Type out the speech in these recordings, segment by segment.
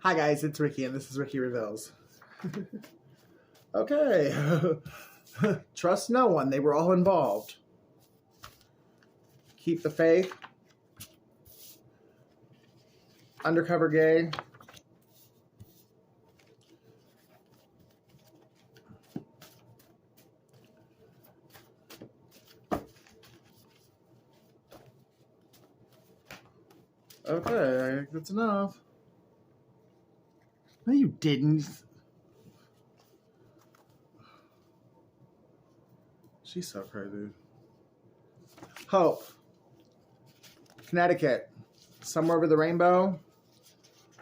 Hi guys, it's Ricky and this is Ricky Reveals. Okay. Trust no one. They were all involved. Keep the faith. Undercover gay. Okay, that's enough. No, you didn't. She's so crazy. Hope. Connecticut. Somewhere over the rainbow.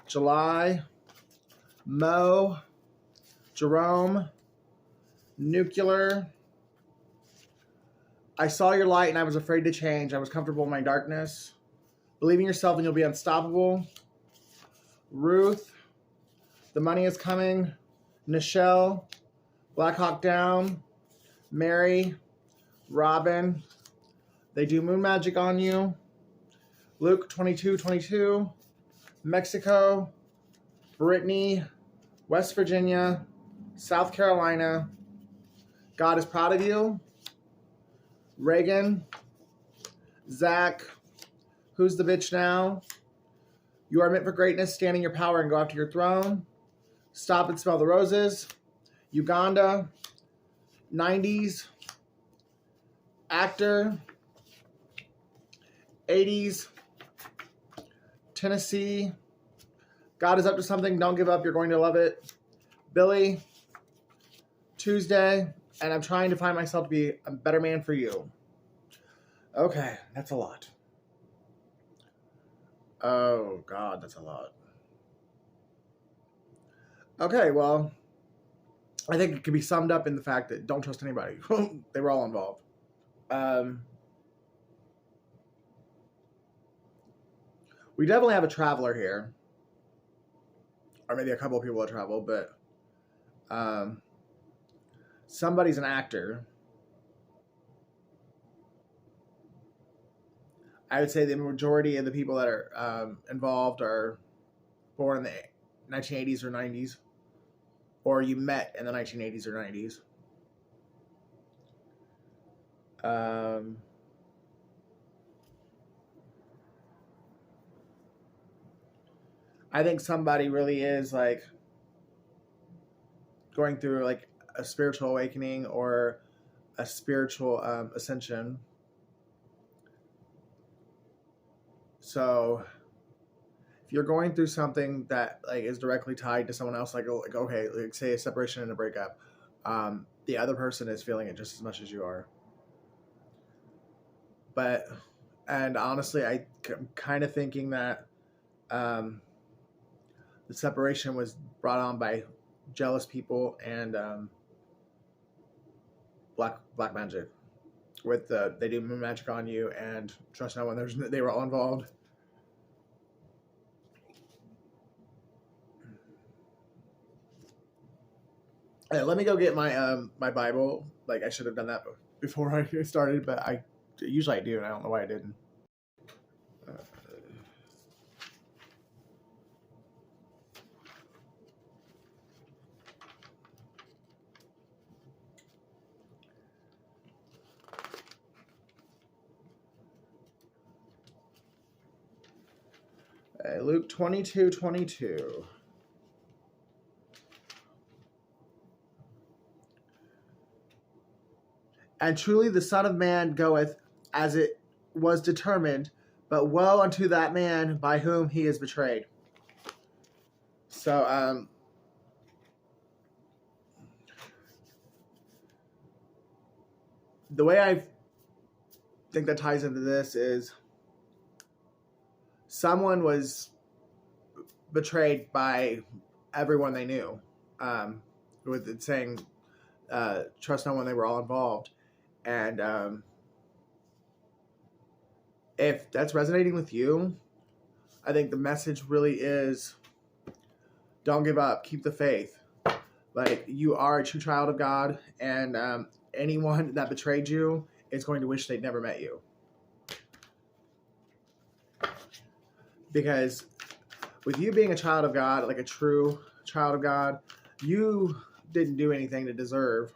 July. Mo. Jerome. Nuclear. I saw your light and I was afraid to change. I was comfortable in my darkness. Believe in yourself and you'll be unstoppable. Ruth. The money is coming. Nichelle. Black Hawk Down. Mary. Robin. They do moon magic on you. Luke 22:22. Mexico. Brittany. West Virginia. South Carolina. God is proud of you. Reagan. Zach. Who's the bitch now? You are meant for greatness. Stand in your power and go after your throne. Stop and smell the roses. Uganda. 90s. Actor. 80s. Tennessee. God is up to something. Don't give up. You're going to love it. Billy. Tuesday. And I'm trying to find myself to be a better man for you. Okay, that's a lot. Oh, God, that's a lot. Okay, well, I think it could be summed up in the fact that don't trust anybody. They were all involved. We definitely have a traveler here. Or maybe a couple of people that travel, but somebody's an actor. I would say the majority of the people that are involved are born in the 1980s or 90s. Or you met in the 1980s or 90s. I think somebody really is like going through like a spiritual awakening or a spiritual ascension. So if you're going through something that like is directly tied to someone else, like okay, like say a separation and a breakup, the other person is feeling it just as much as you are. And honestly, I'm kind of thinking that the separation was brought on by jealous people and black magic. With they do moon magic on you and trust no one. They were all involved. Hey, let me go get my my Bible. Like I should have done that before I started, but I usually do, and I don't know why I didn't. Luke 22:22. And truly the Son of Man goeth as it was determined, but woe unto that man by whom he is betrayed. So, the way I think that ties into this is someone was betrayed by everyone they knew, with it saying, trust no one, they were all involved. And if that's resonating with you, I think the message really is don't give up, keep the faith. Like, you are a true child of God, and anyone that betrayed you is going to wish they'd never met you. Because with you being a child of God, like a true child of God, you didn't do anything to deserve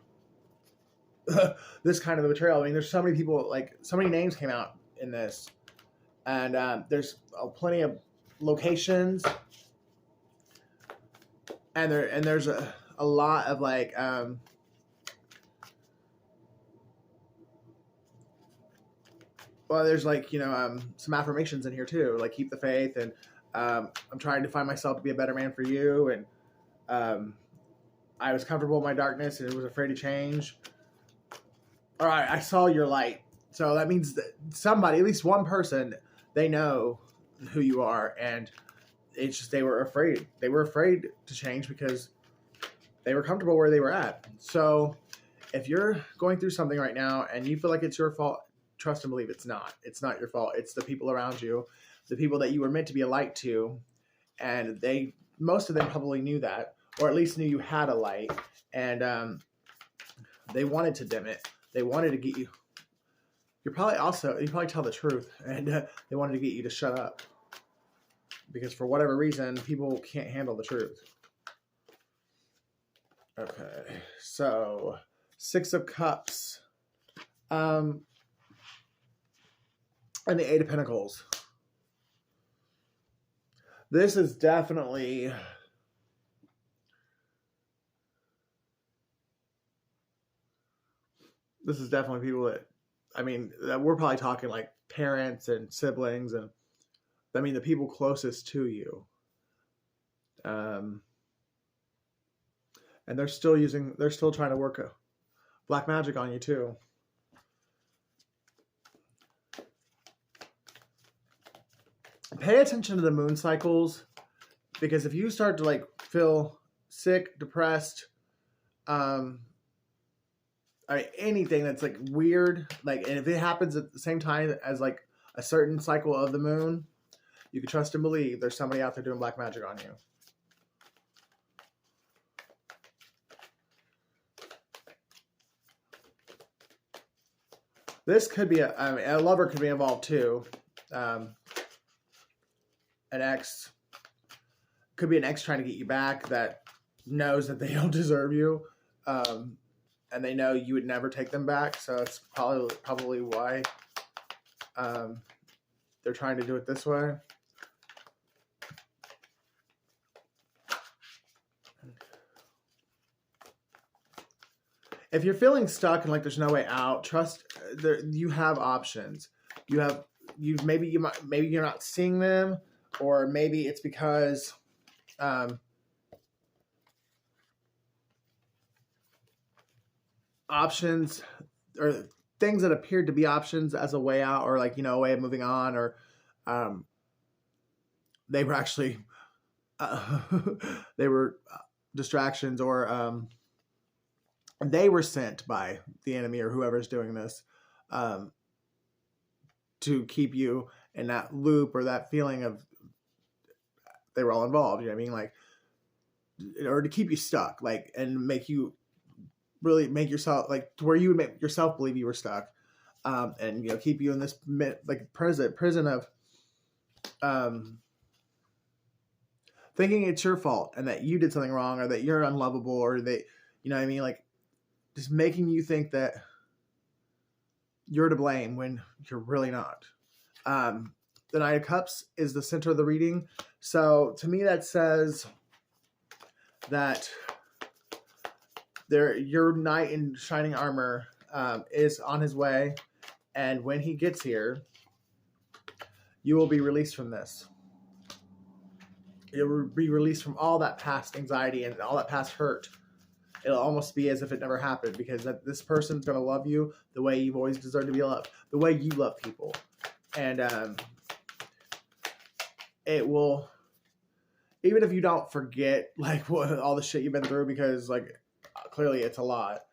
this kind of betrayal. I mean, there's so many people, like so many names came out in this, and there's plenty of locations, and there's a lot of like well, there's like, you know, some affirmations in here too, like keep the faith, and I'm trying to find myself to be a better man for you, and I was comfortable in my darkness and was afraid to change. All right, I saw your light. So that means that somebody, at least one person, they know who you are, and it's just they were afraid. They were afraid to change because they were comfortable where they were at. So if you're going through something right now and you feel like it's your fault, trust and believe it's not. It's not your fault. It's the people around you, the people that you were meant to be a light to, and most of them probably knew that, or at least knew you had a light, and they wanted to dim it. They wanted to get you. You probably tell the truth, and they wanted to get you to shut up because for whatever reason, people can't handle the truth. Okay, so 6 of Cups, and the 8 of Pentacles. This is definitely people that, I mean, we're probably talking like parents and siblings, and I mean the people closest to you. And they're still trying to work black magic on you too. Pay attention to the moon cycles, because if you start to like feel sick, depressed, anything that's like weird, like, and if it happens at the same time as like a certain cycle of the moon, you can trust and believe there's somebody out there doing black magic on you. This could be a lover could be involved too. An ex could be an ex trying to get you back that knows that they don't deserve you, and they know you would never take them back. So it's probably why they're trying to do it this way. If you're feeling stuck and like there's no way out, you have options. Maybe you're not seeing them, or maybe it's because options or things that appeared to be options as a way out, or like, you know, a way of moving on, or they were actually they were distractions, or they were sent by the enemy or whoever's doing this to keep you in that loop or that feeling of they were all involved. You know what I mean? Like, or to keep you stuck, like, and make you really make yourself like to where you would make yourself believe you were stuck, and, you know, keep you in this like prison of thinking it's your fault and that you did something wrong, or that you're unlovable, or that, you know what I mean? Like, just making you think that you're to blame when you're really not. The Knight of Cups is the center of the reading. So to me, that says that your knight in shining armor is on his way. And when he gets here, you will be released from this. You'll be released from all that past anxiety and all that past hurt. It'll almost be as if it never happened, because this person's going to love you the way you've always deserved to be loved, the way you love people. And it will, even if you don't forget like all the shit you've been through, because like clearly it's a lot,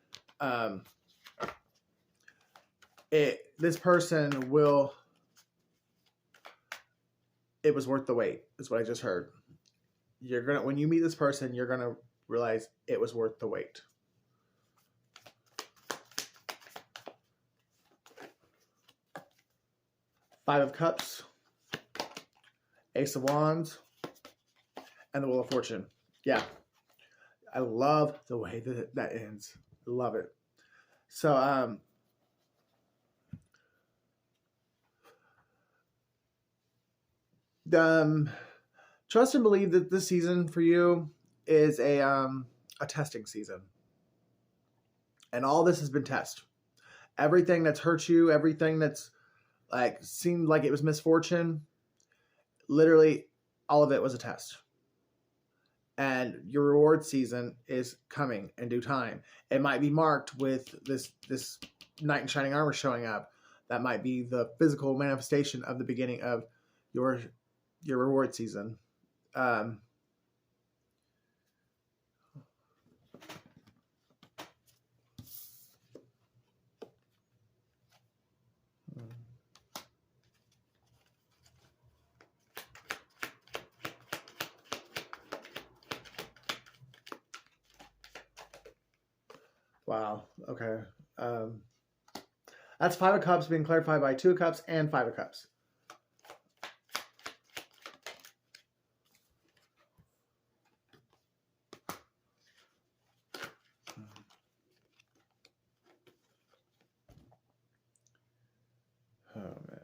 this person will, it was worth the wait, is what I just heard. When you meet this person, you're gonna realize it was worth the wait. Five of Cups, Ace of Wands, And the Wheel of Fortune. Yeah. I love the way that that ends. Love it. So, trust and believe that this season for you is a testing season. And all this has been test. Everything that's hurt you, everything that's like seemed like it was misfortune, literally all of it was a test. And your reward season is coming in due time. It might be marked with this knight in shining armor showing up. That might be the physical manifestation of the beginning of your reward season. Wow. Okay. That's Five of Cups being clarified by Two of Cups and Five of Cups. Oh, man.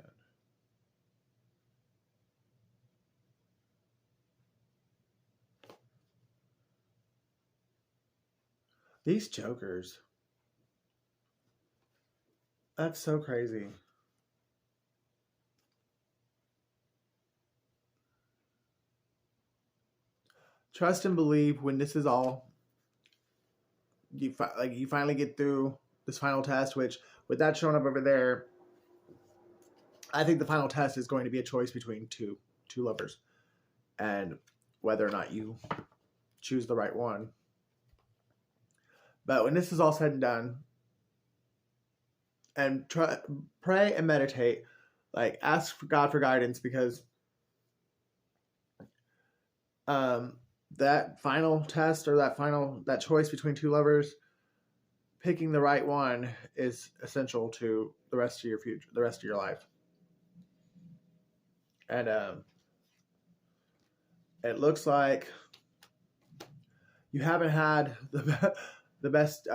These jokers. That's so crazy. Trust and believe when this is all, you finally get through this final test, which with that showing up over there, I think the final test is going to be a choice between two lovers and whether or not you choose the right one. But when this is all said and done, and pray and meditate, like ask God for guidance, because that final test or that choice between two lovers, picking the right one is essential to the rest of your future, the rest of your life. And it looks like you haven't had the best.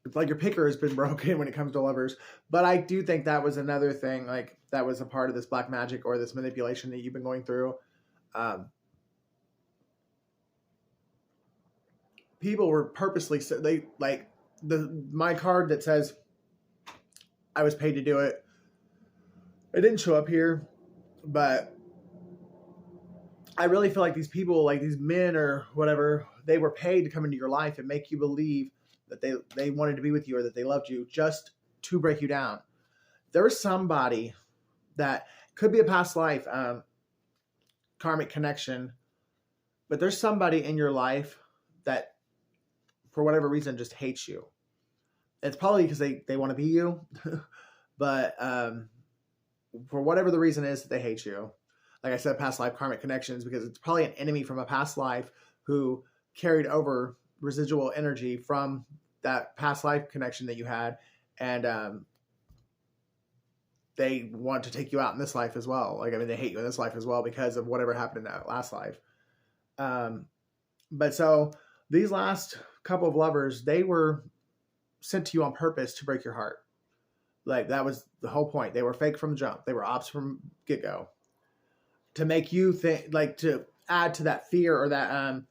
It's like your picker has been broken when it comes to lovers. But I do think that was another thing, like that was a part of this black magic or this manipulation that you've been going through. People were purposely, they like my card that says I was paid to do it. It didn't show up here, but I really feel like these people, like these men or whatever, they were paid to come into your life and make you believe that they wanted to be with you or that they loved you just to break you down. There was somebody that could be a past life, karmic connection, but there's somebody in your life that for whatever reason just hates you. It's probably because they want to be you, but for whatever the reason is that they hate you. Like I said, past life karmic connections, because it's probably an enemy from a past life who carried over residual energy from that past life connection that you had, and they want to take you out in this life as well. Like, I mean, they hate you in this life as well because of whatever happened in that last life. But so these last couple of lovers, they were sent to you on purpose to break your heart. Like, that was the whole point. They were fake from the jump. They were ops from get-go. To make you think, like, to add to that fear or that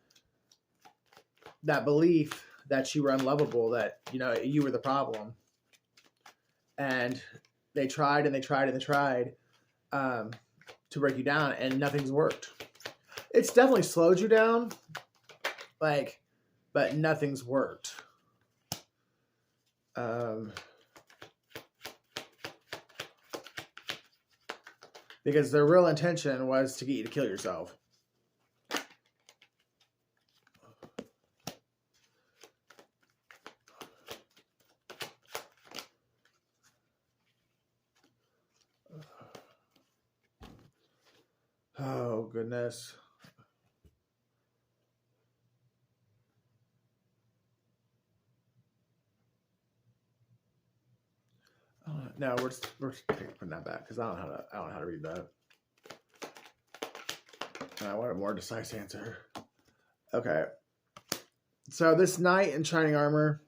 that belief that you were unlovable, that, you know, you were the problem. And they tried and they tried and they tried to break you down, and nothing's worked. It's definitely slowed you down, like, but nothing's worked. Because their real intention was to get you to kill yourself. Oh, goodness. No, we're putting that back because I don't know how to read that. I want a more decisive answer. Okay. So this knight in shining armor,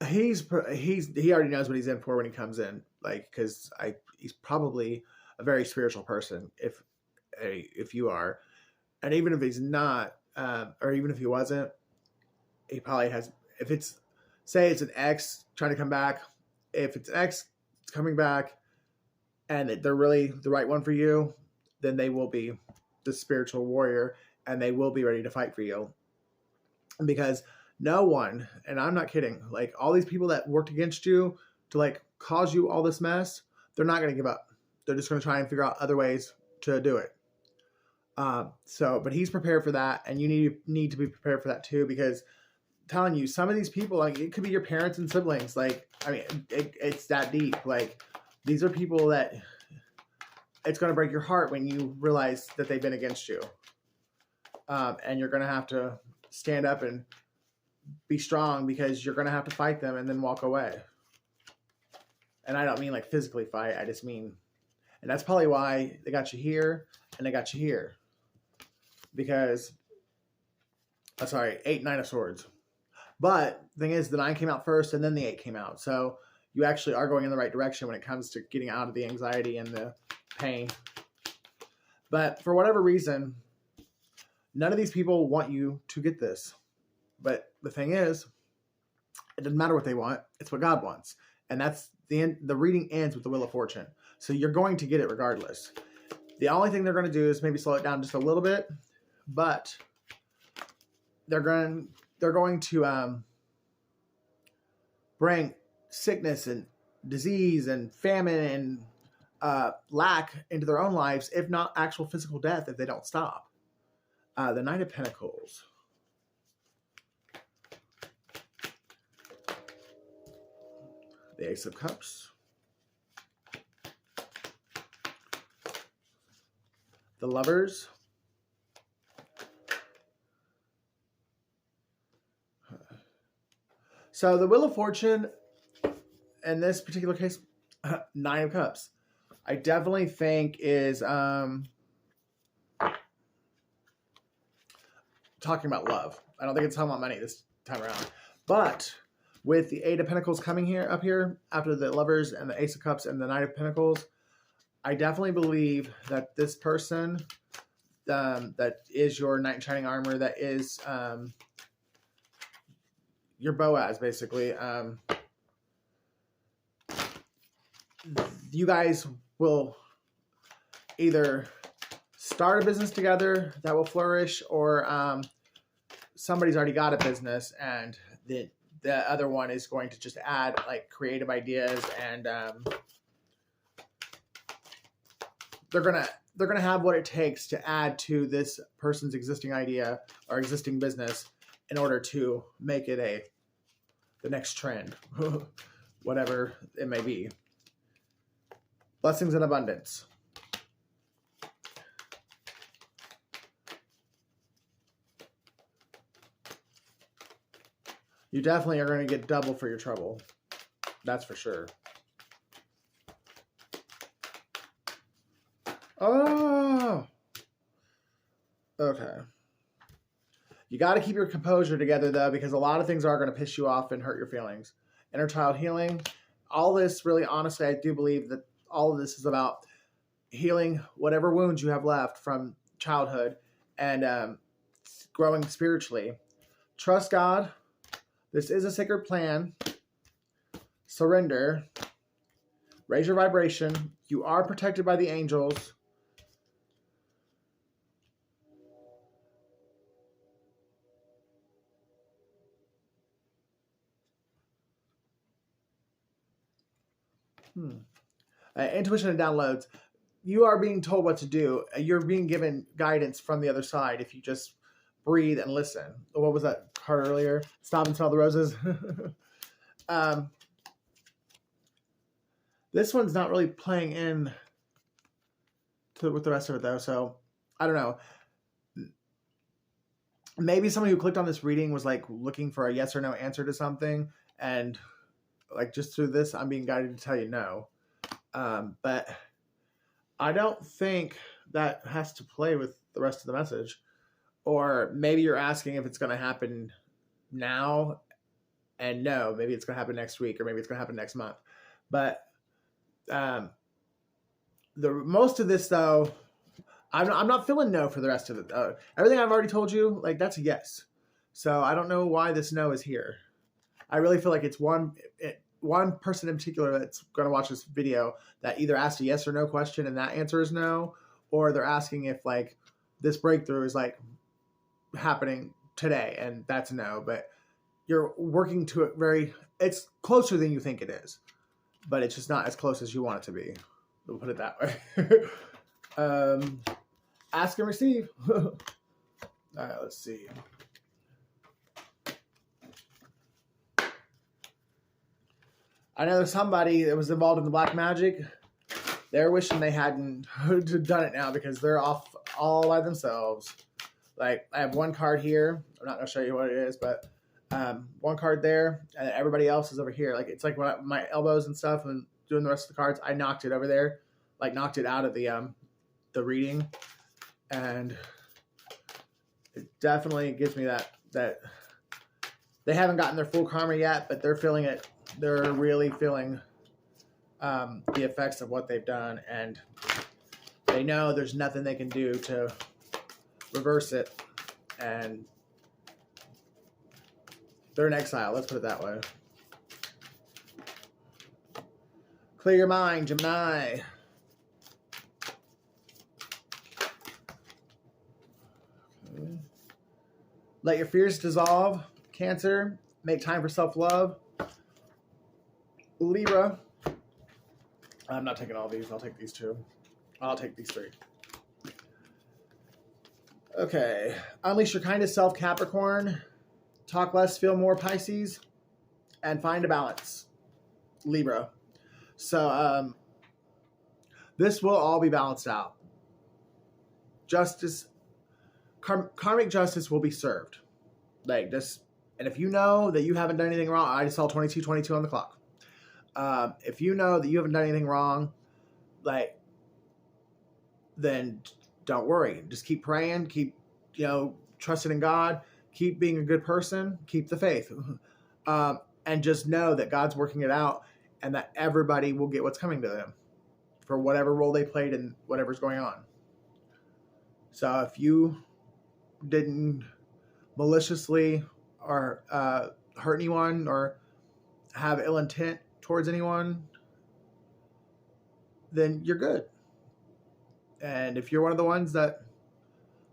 he already knows what he's in for when he comes in, like, because he's probably a very spiritual person if you are, and even if he's not, or even if he wasn't, he probably has. If it's, say it's an ex trying to come back, if it's an ex coming back, and they're really the right one for you, then they will be the spiritual warrior, and they will be ready to fight for you, because no one, and I'm not kidding, like all these people that worked against you to like cause you all this mess, they're not going to give up. They're just going to try and figure out other ways to do it. But he's prepared for that, and you need to be prepared for that too, because I'm telling you, some of these people, like it could be your parents and siblings. Like, I mean, it's that deep. Like, these are people that it's going to break your heart when you realize that they've been against you. And you're going to have to stand up and be strong, because you're going to have to fight them and then walk away. And I don't mean like physically fight. I just mean, and that's probably why they got you here and they got you here. Because, sorry, 8, 9 of swords. But the thing is, the 9 came out first and then the 8 came out. So you actually are going in the right direction when it comes to getting out of the anxiety and the pain. But for whatever reason, none of these people want you to get this. But the thing is, it doesn't matter what they want. It's what God wants. And that's the end. The reading ends with the Wheel of Fortune. So you're going to get it regardless. The only thing they're going to do is maybe slow it down just a little bit. But they're going to bring sickness and disease and famine and lack into their own lives, if not actual physical death, if they don't stop. The Knight of Pentacles. The Ace of Cups. The Lovers. So the Wheel of Fortune, in this particular case, 9 of Cups, I definitely think is talking about love. I don't think it's talking about money this time around. But with the 8 of Pentacles coming up here, after the Lovers and the Ace of Cups and the Knight of Pentacles, I definitely believe that this person that is your Knight in Shining Armor, that is your Boaz, basically. You guys will either start a business together that will flourish, or somebody's already got a business and the other one is going to just add like creative ideas, and they're gonna have what it takes to add to this person's existing idea or existing business in order to make it the next trend, whatever it may be. Blessings and abundance. You definitely are going to get double for your trouble. That's for sure. Oh. Okay. You got to keep your composure together, though, because a lot of things are going to piss you off and hurt your feelings. Inner child healing. All this, really, honestly, I do believe that all of this is about healing whatever wounds you have left from childhood and growing spiritually. Trust God. This is a sacred plan. Surrender. Raise your vibration. You are protected by the angels. Intuition and downloads. You are being told what to do. You're being given guidance from the other side if you just breathe and listen. What was that card earlier? Stop and smell the roses. This one's not really playing in with the rest of it, though, so I don't know. Maybe somebody who clicked on this reading was like looking for a yes or no answer to something, and like just through this, I'm being guided to tell you no. But I don't think that has to play with the rest of the message. Or maybe you're asking if it's going to happen now, and no, maybe it's going to happen next week, or maybe it's going to happen next month. But um, the most of this, though, I'm not feeling no for the rest of it. Everything I've already told you, like, that's a yes. So I don't know why this no is here. I really feel like it's one person in particular that's going to watch this video that either asked a yes or no question, and that answer is no, or they're asking if, like, this breakthrough is, like, happening today, and that's no. But you're working to it it's closer than you think it is, but it's just not as close as you want it to be. We'll put it that way. Ask and receive. All right, let's see. I know there's somebody that was involved in the black magic. They're wishing they hadn't done it now because they're off all by themselves. Like, I have one card here. I'm not going to show you what it is, but one card there, and everybody else is over here. Like, it's like my elbows and stuff, and doing the rest of the cards, I knocked it over there. Like, knocked it out of the reading. And it definitely gives me that they haven't gotten their full karma yet, but they're feeling it. They're really feeling the effects of what they've done, and they know there's nothing they can do to reverse it, and they're in exile. Let's put it that way. Clear your mind, Gemini. Okay. Let your fears dissolve, Cancer. Make time for self-love. Libra. I'm not taking all these. I'll take these two. I'll take these three. Okay. Unleash your kindest self, Capricorn. Talk less, feel more, Pisces. And find a balance, Libra. So this will all be balanced out. Justice, karmic justice will be served. Like this. And if you know that you haven't done anything wrong, I just saw 22:22 on the clock. If you know that you haven't done anything wrong, like, then don't worry. Just keep praying. Keep, trusting in God. Keep being a good person. Keep the faith. And just know that God's working it out, and that everybody will get what's coming to them for whatever role they played in whatever's going on. So if you didn't maliciously or hurt anyone or have ill intent towards anyone, then you're good. And if you're one of the ones that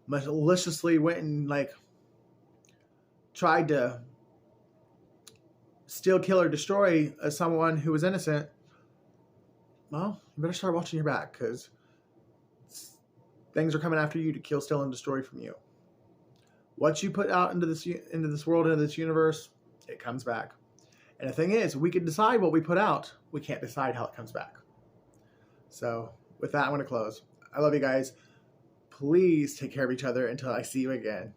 maliciously went and tried to steal, kill, or destroy someone who was innocent, well, you better start watching your back, because things are coming after you to kill, steal, and destroy from you. What you put out into this world, into this universe, it comes back. And the thing is, we can decide what we put out. We can't decide how it comes back. So with that, I'm going to close. I love you guys. Please take care of each other until I see you again.